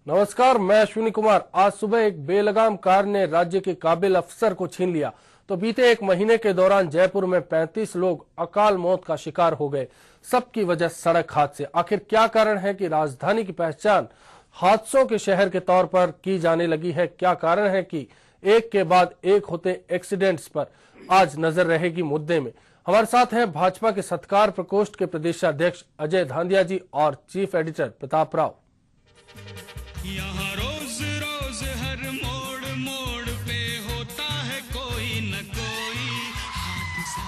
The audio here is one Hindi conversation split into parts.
नमस्कार, मैं अश्विनी कुमार। आज सुबह एक बेलगाम कार ने राज्य के काबिल अफसर को छीन लिया तो बीते एक महीने के दौरान जयपुर में 35 लोग अकाल मौत का शिकार हो गए। सबकी वजह सड़क हादसे। आखिर क्या कारण है कि राजधानी की पहचान हादसों के शहर के तौर पर की जाने लगी है? क्या कारण है कि एक के बाद एक होते एक्सीडेंट्स पर आज नजर रहेगी मुद्दे में। हमारे साथ हैं भाजपा के सत्कार प्रकोष्ठ के प्रदेशाध्यक्ष अजय धांधिया जी और चीफ एडिटर प्रताप राव। यहाँ रोज रोज हर मोड़ मोड़ पे होता है कोई न कोई हादसा।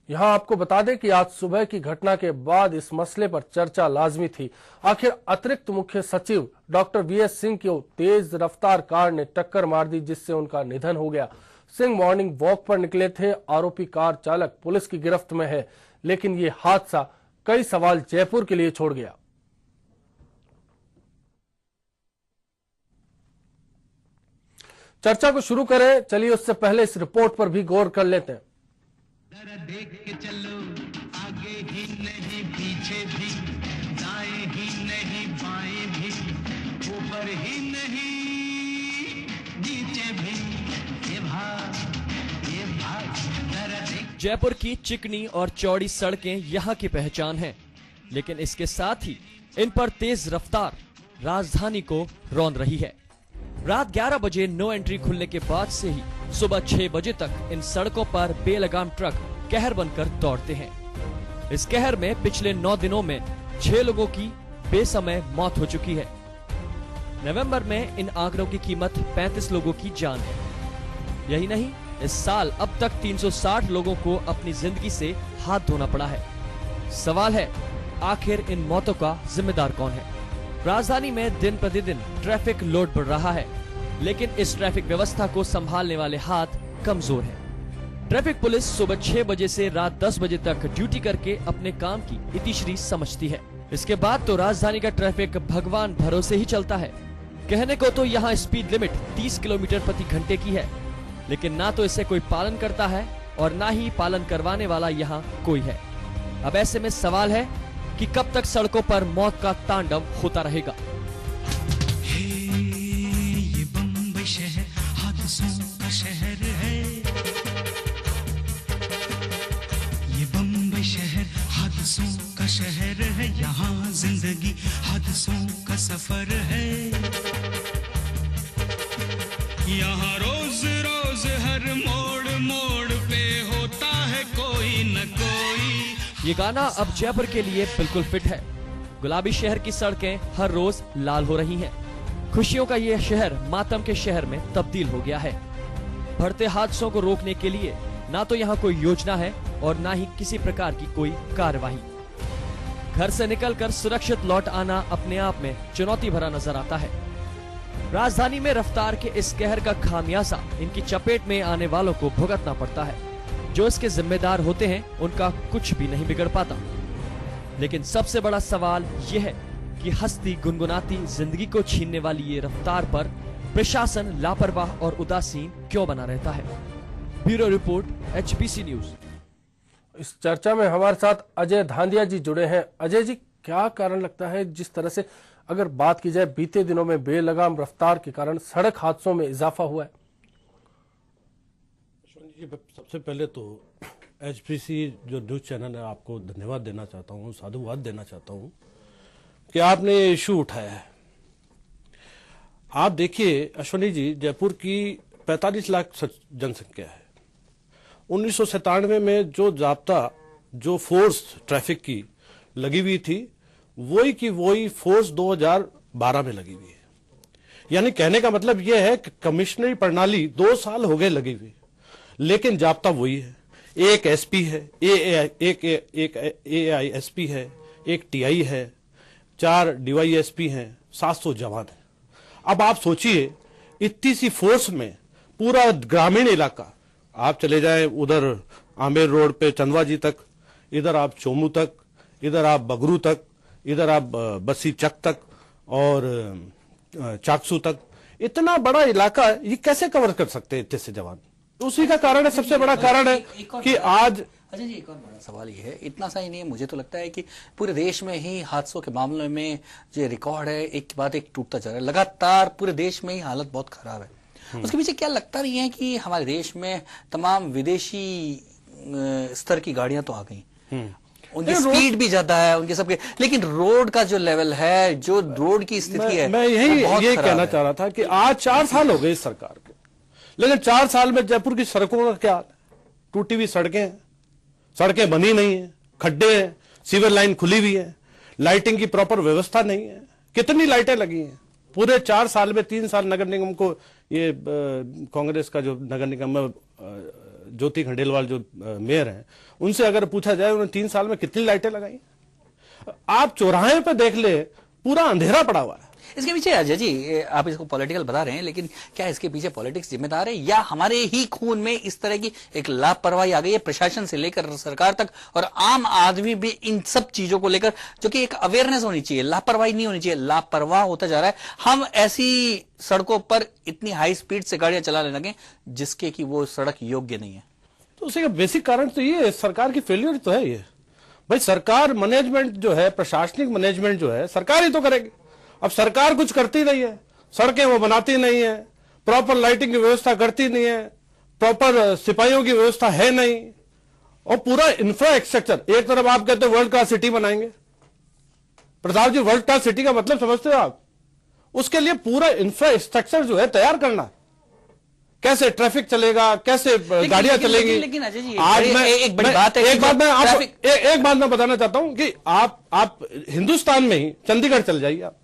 यहाँ आपको बता दें कि आज सुबह की घटना के बाद इस मसले पर चर्चा लाजमी थी। आखिर अतिरिक्त मुख्य सचिव डॉक्टर वीएस सिंह को तेज रफ्तार कार ने टक्कर मार दी, जिससे उनका निधन हो गया। सिंह मॉर्निंग वॉक पर निकले थे। आरोपी कार चालक पुलिस की गिरफ्त में है, लेकिन ये हादसा कई सवाल जयपुर के लिए छोड़ गया। चर्चा को शुरू करें, चलिए उससे पहले इस रिपोर्ट पर भी गौर कर लेते हैं। जरा देख के चलो, आगे ही नहीं पीछे भी, दाएं ही नहीं बाएं भी, ऊपर ही नहीं नीचे भी, ये भाग जरा देख। जयपुर की चिकनी और चौड़ी सड़कें यहाँ की पहचान हैं, लेकिन इसके साथ ही इन पर तेज रफ्तार राजधानी को रौंद रही है। रात 11 बजे नो एंट्री खुलने के बाद से ही सुबह 6 बजे तक इन सड़कों पर बेलगाम ट्रक कहर बनकर दौड़ते हैं। इस कहर में पिछले 9 दिनों में 6 लोगों की बेसमय मौत हो चुकी है। नवंबर में इन आंकड़ों की कीमत 35 लोगों की जान है। यही नहीं, इस साल अब तक 360 लोगों को अपनी जिंदगी से हाथ धोना पड़ा है। सवाल है, आखिर इन मौतों का जिम्मेदार कौन है? राजधानी में दिन प्रतिदिन ट्रैफिक लोड बढ़ रहा है, लेकिन इस ट्रैफिक व्यवस्था को संभालने वाले हाथ कमजोर हैं। ट्रैफिक पुलिस सुबह 6 बजे से रात 10 बजे तक ड्यूटी करके अपने काम की इतिश्री समझती है। इसके बाद तो राजधानी का ट्रैफिक भगवान भरोसे ही चलता है। कहने को तो यहाँ स्पीड लिमिट 30 किलोमीटर प्रति घंटे की है, लेकिन ना तो इसे कोई पालन करता है और ना ही पालन करवाने वाला यहाँ कोई है। अब ऐसे में सवाल है कि कब तक सड़कों पर मौत का तांडव होता रहेगा। ये बम्बई शहर हादसों का शहर है, ये बम्बई शहर हादसों का शहर है, यहाँ जिंदगी हादसों का सफर है। यहाँ रोज रोज हर मोड़ मोड़ पे होता है कोई न कोई। ये गाना अब जयपुर के लिए बिल्कुल फिट है। गुलाबी शहर की सड़कें हर रोज लाल हो रही हैं। खुशियों का ये शहर मातम के शहर में तब्दील हो गया है। बढ़ते हादसों को रोकने के लिए ना तो यहाँ कोई योजना है और ना ही किसी प्रकार की कोई कार्यवाही। घर से निकलकर सुरक्षित लौट आना अपने आप में चुनौती भरा नजर आता है। राजधानी में रफ्तार के इस कहर का खामियाजा इनकी चपेट में आने वालों को भुगतना पड़ता है। जो इसके जिम्मेदार होते हैं उनका कुछ भी नहीं बिगड़ पाता। लेकिन सबसे बड़ा सवाल यह है कि हंसती गुनगुनाती जिंदगी को छीनने वाली ये रफ्तार पर प्रशासन लापरवाह और उदासीन क्यों बना रहता है? Bureau report, HBC news. इस चर्चा में हमारे साथ अजय धांधिया जी जुड़े हैं। अजय जी, क्या कारण लगता है जिस तरह से अगर बात की जाए बीते दिनों में बेलगाम रफ्तार के कारण सड़क हादसों में इजाफा हुआ है? सबसे पहले तो HBC जो न्यूज़ चैनल है, आपको धन्यवाद देना चाहता हूँ, साधुवाद देना चाहता हूँ कि आपने ये इशू उठाया है। आप देखिए अश्विनी जी, जयपुर की 45 लाख जनसंख्या है। 1997 में जो जाब्ता, जो फोर्स ट्रैफिक की लगी हुई थी, वही की वही फोर्स 2012 में लगी हुई है। यानी कहने का मतलब यह है कि कमिश्नरी प्रणाली 2 साल हो गए लगी हुई, लेकिन जाब्ता वही है। एक एसपी है, एक AISP है, एक TI है, 4 DYSP हैं, 700 जवान हैं। अब आप सोचिए, इतनी सी फोर्स में पूरा ग्रामीण इलाका, आप चले जाएं उधर आमेर रोड पे चंदवाजी तक, इधर आप चोमू तक, इधर आप बगरू तक, इधर आप बस्सी चक तक और चाकसू तक, इतना बड़ा इलाका ये कैसे कवर कर सकते हैं इतने से जवान? उसी का कारण है, सबसे बड़ा कारण है कि आज अच्छा जी, एक और बड़ा सवाल ये है, इतना सा ही नहीं है, मुझे तो लगता है कि पूरे देश में ही हादसों के मामले में जो रिकॉर्ड है एक के बाद एक टूटता जा रहा है, लगातार पूरे देश में ही हालत बहुत खराब है। उसके पीछे क्या लगता नहीं है कि हमारे देश में तमाम विदेशी स्तर की गाड़ियां तो आ गई, उनकी स्पीड भी ज्यादा है उनके सबके, लेकिन रोड का जो लेवल है, जो रोड की स्थिति है, मैं यही कहना चाह रहा था कि आज 4 साल हो गए इस सरकार के, लेकिन 4 साल में जयपुर की सड़कों का क्या हाल है? टूटी हुई सड़कें हैं, सड़कें बनी नहीं है, खड्डे हैं, सीवर लाइन खुली हुई है, लाइटिंग की प्रॉपर व्यवस्था नहीं है। कितनी लाइटें लगी हैं पूरे 4 साल में? 3 साल नगर निगम को, ये कांग्रेस का जो नगर निगम में ज्योति खंडेलवाल जो मेयर हैं, उनसे अगर पूछा जाए उन्होंने 3 साल में कितनी लाइटें लगाई? आप चौराहे पे देख ले, पूरा अंधेरा पड़ा हुआ है। इसके पीछे अजय जी, आप इसको पॉलिटिकल बता रहे हैं, लेकिन क्या इसके पीछे पॉलिटिक्स जिम्मेदार है, या हमारे ही खून में इस तरह की एक लापरवाही आ गई है प्रशासन से लेकर सरकार तक, और आम आदमी भी इन सब चीजों को लेकर, जो कि एक अवेयरनेस होनी चाहिए, लापरवाही नहीं होनी चाहिए, लापरवाह होता जा रहा है। हम ऐसी सड़कों पर इतनी हाई स्पीड से गाड़ियां चलाने लगे जिसके कि वो सड़क योग्य नहीं है। तो उसका बेसिक कारण तो ये सरकार की फेलियर तो है। ये भाई सरकार मैनेजमेंट जो है, प्रशासनिक मैनेजमेंट जो है, सरकार ही तो करेगी। अब सरकार कुछ करती नहीं है, सड़कें वो बनाती नहीं है, प्रॉपर लाइटिंग की व्यवस्था करती नहीं है, प्रॉपर सिपाहियों की व्यवस्था है नहीं, और पूरा इंफ्रास्ट्रक्चर, एक तरफ आप कहते हो वर्ल्ड क्लास सिटी बनाएंगे, प्रताप जी वर्ल्ड क्लास सिटी का मतलब समझते हो आप? उसके लिए पूरा इंफ्रास्ट्रक्चर जो है तैयार करना, कैसे ट्रैफिक चलेगा, कैसे गाड़ियां चलेंगी। लेकिन अजय जी, आज मैं एक बड़ी बात है, एक बात मैं बताना चाहता हूं कि आप हिंदुस्तान में ही चंडीगढ़ चल जाइए, आप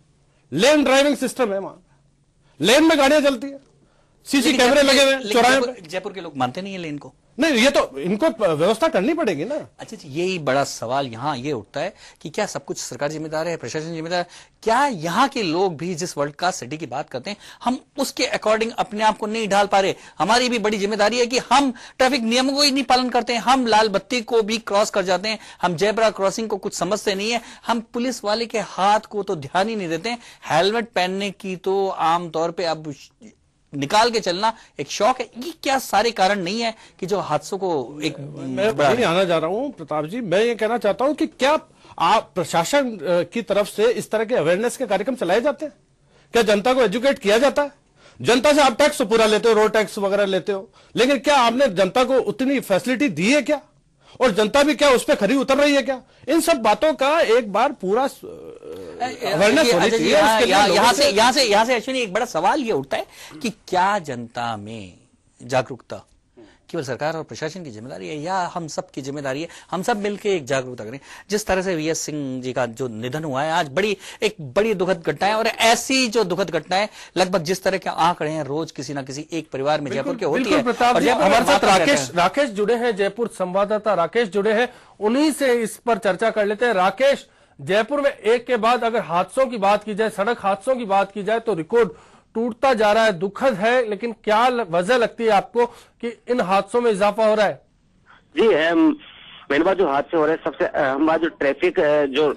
लेन ड्राइविंग सिस्टम है, वहां लेन में गाड़ियां चलती है, सीसी कैमरे लगे हुए हैं चौराहे पे। जयपुर के लोग मानते नहीं है लेन को। नहीं, ये तो इनको व्यवस्था करनी पड़ेगी ना। अच्छा जी, यही बड़ा सवाल यहाँ ये उठता है कि क्या सब कुछ सरकार जिम्मेदार है, प्रशासन जिम्मेदार है? क्या यहाँ के लोग भी जिस वर्ल्ड क्लास सिटी की बात करते हैं, हम उसके अकॉर्डिंग अपने आप को नहीं ढाल पा रहे? हमारी भी बड़ी जिम्मेदारी है कि हम ट्रैफिक नियमों को ही नहीं पालन करते हैं, हम लाल बत्ती को भी क्रॉस कर जाते हैं, हम जेब्रा क्रॉसिंग को कुछ समझते नहीं है, हम पुलिस वाले के हाथ को तो ध्यान ही नहीं देते हैं। हेलमेट पहनने की तो आमतौर पर अब निकाल के चलना एक शौक है। ये क्या सारे कारण नहीं है कि जो हादसों को एक मैं वही आना जा रहा हूं प्रताप जी। मैं ये कहना चाहता हूं कि क्या आप प्रशासन की तरफ से इस तरह के अवेयरनेस के कार्यक्रम चलाए जाते हैं? क्या जनता को एजुकेट किया जाता है? जनता से आप टैक्स तो पूरा लेते हो, रोड टैक्स वगैरह लेते हो, लेकिन क्या आपने जनता को उतनी फैसिलिटी दी है क्या? और जनता भी क्या उस पर खरी उतर रही है क्या? इन सब बातों का एक बार पूरा अवेयरनेस होनी चाहिए। यहाँ से अश्विनी एक बड़ा सवाल ये उठता है कि क्या जनता में जागरूकता केवल सरकार और प्रशासन की जिम्मेदारी है, या हम सब की जिम्मेदारी है? हम सब मिलकर एक जागरूकता करें। जिस तरह से वीएस सिंह जी का जो निधन हुआ है आज, एक बड़ी दुखद घटना है, और ऐसी जो दुखद घटनाएं लगभग जिस तरह के आंकड़े हैं रोज किसी ना किसी एक परिवार में जयपुर के होती है। प्रताप जी, हमारे साथ राकेश जुड़े हैं, जयपुर संवाददाता राकेश जुड़े हैं, उन्हीं से इस पर चर्चा कर लेते हैं। राकेश, जयपुर में एक के बाद अगर हादसों की बात की जाए, सड़क हादसों की बात की जाए, तो रिकॉर्ड टूटता जा रहा है, दुखद है, लेकिन क्या वजह लगती है आपको कि इन हादसों में इजाफा हो रहा है? जी, मेन बात जो हादसे हो रहे हैं, सबसे अहम बात जो ट्रैफिक जो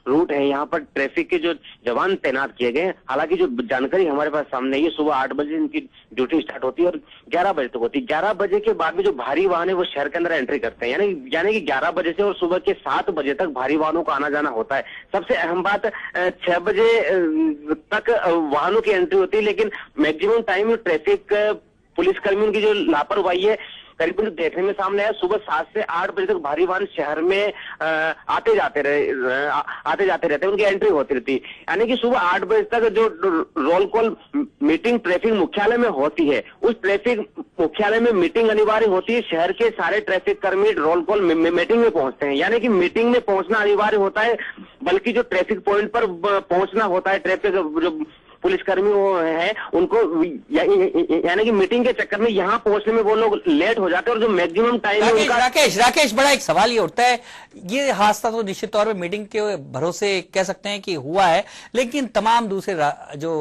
रूट है, यहाँ पर ट्रैफिक के जो जवान तैनात किए गए हैं। हालांकि जो जानकारी हमारे पास सामने है, सुबह 8 बजे इनकी ड्यूटी स्टार्ट होती है और 11 बजे तक होती है। 11 बजे के बाद में जो भारी वाहन है वो शहर के अंदर एंट्री करते हैं, यानी कि 11 बजे से और सुबह के 7 बजे तक भारी वाहनों का आना जाना होता है। सबसे अहम बात 6 बजे तक वाहनों की एंट्री होती है, लेकिन मैक्सिमम टाइम ट्रैफिक पुलिसकर्मियों की जो लापरवाही है करीबन देखने में सामने है। सुबह 7 से 8 बजे तक भारी वाहन शहर में आते जाते रहते हैं, उनकी एंट्री होती रहती है। यानी कि सुबह 8 बजे तक जो रोल कॉल मीटिंग ट्रैफिक मुख्यालय में होती है, उस ट्रैफिक मुख्यालय में मीटिंग अनिवार्य होती है। शहर के सारे ट्रैफिक कर्मी रोल कॉल मीटिंग में पहुंचते हैं, यानी कि मीटिंग में पहुंचना अनिवार्य होता है, बल्कि जो ट्रैफिक पॉइंट पर पहुंचना होता है, ट्रैफिक जो पुलिसकर्मी हैं उनको, यानी कि मीटिंग के चक्कर में यहाँ पहुंचने में वो लोग लेट हो जाते हैं, और जो मैक्सिमम टाइम है उनका। राकेश, बड़ा एक सवाल ये उठता है, ये हादसा तो निश्चित तौर पे मीटिंग के भरोसे कह सकते हैं कि हुआ है, लेकिन तमाम दूसरे जो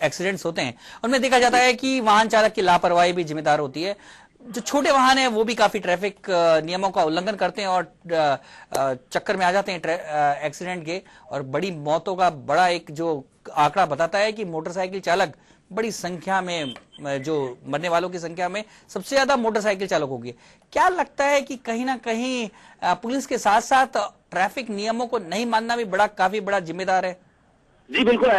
एक्सीडेंट्स होते हैं उनमें देखा जाता है कि वाहन चालक की लापरवाही भी जिम्मेदार होती है। जो छोटे वाहन है वो भी काफी ट्रैफिक नियमों का उल्लंघन करते हैं और चक्कर में आ जाते हैं एक्सीडेंट के, और बड़ी मौतों का बड़ा एक जो आंकड़ा बताता है कि मोटरसाइकिल चालक बड़ी संख्या में जो मरने वालों की संख्या में सबसे ज्यादा मोटरसाइकिल चालकों की। क्या लगता है कि कहीं ना कहीं पुलिस के साथ साथ ट्रैफिक नियमों को नहीं मानना भी काफी बड़ा जिम्मेदार है? जी बिल्कुल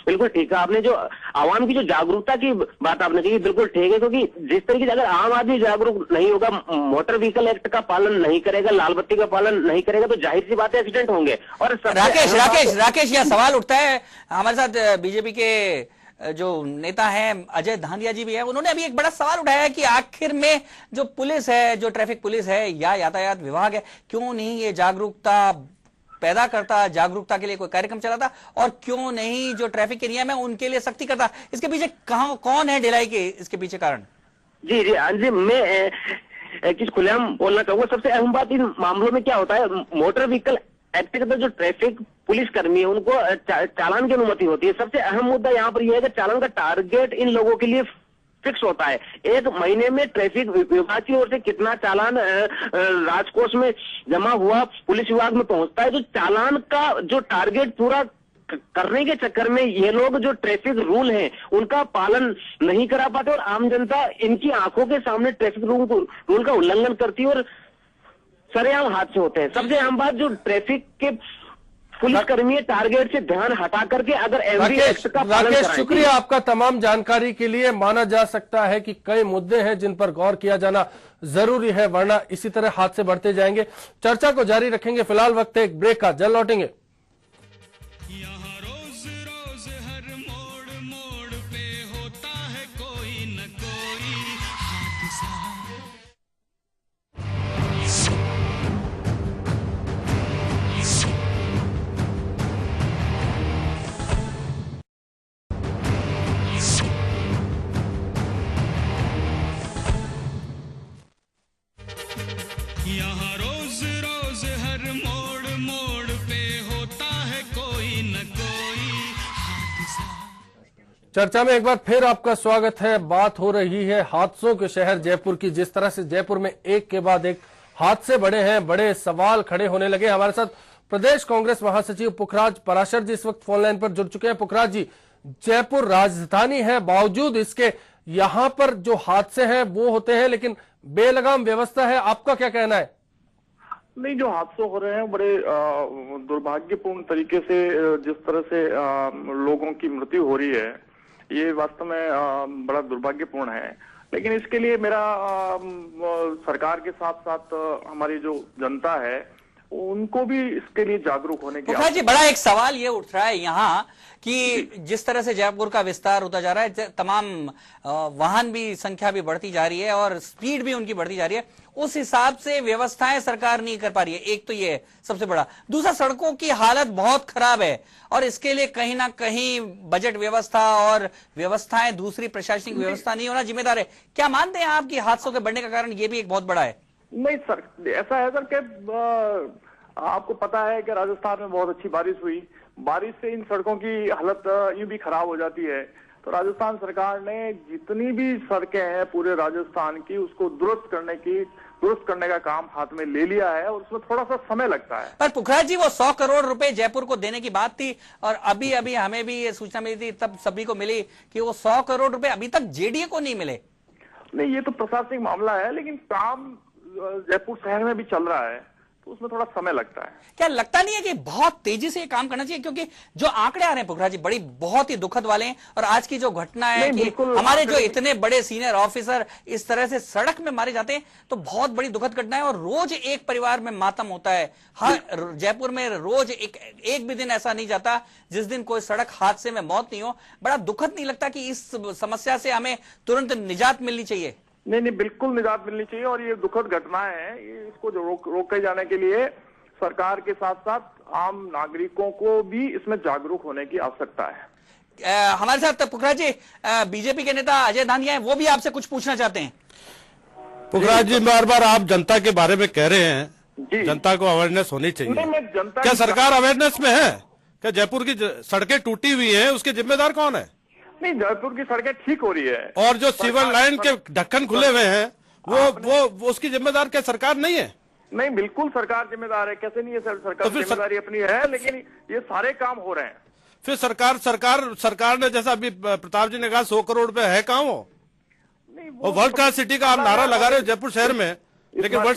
बिल्कुल ठीक है आपने। जो आवाम की जो जागरूकता की बात आपने की बिल्कुल ठीक है, क्योंकि जिस तरीके से अगर आम आदमी जागरूक नहीं होगा, मोटर व्हीकल एक्ट का पालन नहीं करेगा, लाल बत्ती का पालन नहीं करेगा, तो जाहिर सी बात है एक्सीडेंट होंगे। और राकेश यह सवाल उठता है, हमारे साथ बीजेपी के जो नेता हैं अजय धानिया जी भी है, उन्होंने अभी एक बड़ा सवाल उठाया है कि आखिर में जो पुलिस है, जो ट्रैफिक पुलिस है या यातायात विभाग है, क्यों नहीं ये जागरूकता पैदा करता, जागरूकता के लिए कोई कार्यक्रम चलाता, और क्यों नहीं जो ट्रैफिक के नियम है उनके लिए सख्ती करता? इसके पीछे कौन है ढिलाई के इसके पीछे कारण? जी मैं किस खुलेआम बोलना चाहूंगा। सबसे अहम बात इन मामलों में क्या होता है, मोटर व्हीकल एक्ट के तहत जो ट्रैफिक पुलिस कर्मी है उनको चालान की अनुमति होती है। सबसे अहम मुद्दा यहाँ पर यह है कि चालान का टारगेट इन लोगों के लिए फिक्स होता है। एक महीने में ट्रैफिक विभाग की ओर से कितना चालान राजकोष में जमा हुआ, पुलिस विभाग में पहुंचता है। तो चालान का जो टारगेट पूरा करने के चक्कर में ये लोग जो ट्रैफिक रूल हैं उनका पालन नहीं करा पाते, और आम जनता इनकी आंखों के सामने ट्रैफिक रूल का उल्लंघन करती है और सरेआम हादसे होते हैं। सबसे अहम बात, जो ट्रैफिक के पुलिसकर्मी टारगेट से ध्यान हटा करके अगर एवरी एक्ट का पालन राकेश, कराएं। शुक्रिया आपका तमाम जानकारी के लिए। माना जा सकता है कि कई मुद्दे हैं जिन पर गौर किया जाना जरूरी है, वरना इसी तरह हादसे बढ़ते जाएंगे। चर्चा को जारी रखेंगे, फिलहाल वक्त है एक ब्रेक का, जल्द लौटेंगे। यहाँ रोज रोज हर मोड़ मोड़ पे होता है कोई न कोई हादसा। यहाँ रोज रोज हर मोड़ मोड़ पे होता है कोई न कोई हादसा। चर्चा में एक बार फिर आपका स्वागत है। बात हो रही है हादसों के शहर जयपुर की। जिस तरह से जयपुर में एक के बाद एक हादसे बढ़े हैं, बड़े सवाल खड़े होने लगे। हमारे साथ प्रदेश कांग्रेस महासचिव पुखराज पराशर जी इस वक्त फोन लाइन पर जुड़ चुके हैं। पुखराज जी, जयपुर राजधानी है, बावजूद इसके यहाँ पर जो हादसे हैं वो होते हैं, लेकिन बेलगाम व्यवस्था है। आपका क्या कहना है? नहीं, जो हादसे हो रहे हैं बड़े दुर्भाग्यपूर्ण तरीके से, जिस तरह से लोगों की मृत्यु हो रही है, ये वास्तव में बड़ा दुर्भाग्यपूर्ण है। लेकिन इसके लिए मेरा सरकार के साथ साथ हमारी जो जनता है उनको भी इसके लिए जागरूक होने की जी, बड़ा एक सवाल ये उठ रहा है यहाँ कि जिस तरह से जयपुर का विस्तार होता जा रहा है, तमाम वाहन भी संख्या भी बढ़ती जा रही है और स्पीड भी उनकी बढ़ती जा रही है, उस हिसाब से व्यवस्थाएं सरकार नहीं कर पा रही है। एक तो ये सबसे बड़ा, दूसरा सड़कों की हालत बहुत खराब है और इसके लिए कहीं ना कहीं बजट व्यवस्था और व्यवस्थाएं, दूसरी प्रशासनिक व्यवस्था नहीं होना जिम्मेदार है। क्या मानते हैं आप कि हादसों के बढ़ने का कारण ये भी एक बहुत बड़ा है? नहीं सर, ऐसा है सर कि आपको पता है कि राजस्थान में बहुत अच्छी बारिश हुई, बारिश से इन सड़कों की हालत यूं भी खराब हो जाती है। तो राजस्थान सरकार ने जितनी भी सड़कें हैं पूरे राजस्थान की, उसको दुरुस्त करने का काम हाथ में ले लिया है और उसमें थोड़ा सा समय लगता है। पर पुखराज जी, वो 100 करोड़ रुपए जयपुर को देने की बात थी और अभी अभी हमें भी ये सूचना मिली थी, तब सभी को मिली कि वो 100 करोड़ रुपए अभी तक जेडीए को नहीं मिले। नहीं, ये तो प्रशासनिक मामला है, लेकिन काम जयपुर शहर में भी चल रहा है तो उसमें थोड़ा समय लगता है। क्या लगता नहीं है कि बहुत तेजी से ये काम करना चाहिए? क्योंकि जो आंकड़े आ रहे हैं पुखराज जी बहुत ही दुखद वाले हैं, और आज की जो घटना है कि हमारे जो इतने बड़े सीनियर ऑफिसर इस तरह से सड़क में मारे जाते हैं, तो बहुत बड़ी दुखद घटना है और रोज एक परिवार में मातम होता है। हर जयपुर में रोज एक भी दिन ऐसा नहीं जाता जिस दिन कोई सड़क हादसे में मौत नहीं हो। बड़ा दुखद नहीं लगता कि इस समस्या से हमें तुरंत निजात मिलनी चाहिए? नहीं, बिल्कुल निजात मिलनी चाहिए और ये दुखद घटनाएं हैं, इसको जो रोके जाने के लिए सरकार के साथ साथ आम नागरिकों को भी इसमें जागरूक होने की आवश्यकता है। हमारे साथ पुखराज जी बीजेपी के नेता अजय धानिया हैं, वो भी आपसे कुछ पूछना चाहते हैं। पुखराज जी, बार बार आप जनता के बारे में कह रहे हैं, जनता को अवेयरनेस होनी चाहिए। क्या सरकार अवेयरनेस में है? क्या जयपुर की सड़कें टूटी हुई है, उसके जिम्मेदार कौन है? नहीं, जयपुर की सड़कें ठीक हो रही है और जो सिविल लाइन के ढक्कन खुले हुए हैं वो उसकी जिम्मेदार क्या सरकार नहीं है? नहीं, बिल्कुल सरकार जिम्मेदार है। कैसे नहीं है सर, सरकार जिम्मेदारी अपनी है, लेकिन ये सारे काम हो रहे हैं। फिर सरकार ने जैसा अभी प्रताप जी ने कहा 100 करोड़ रुपए है कहाँ वो? नहीं, और वर्ल्ड क्लास सिटी का आप नारा लगा रहे हो जयपुर शहर में, लेकिन वर्ल्ड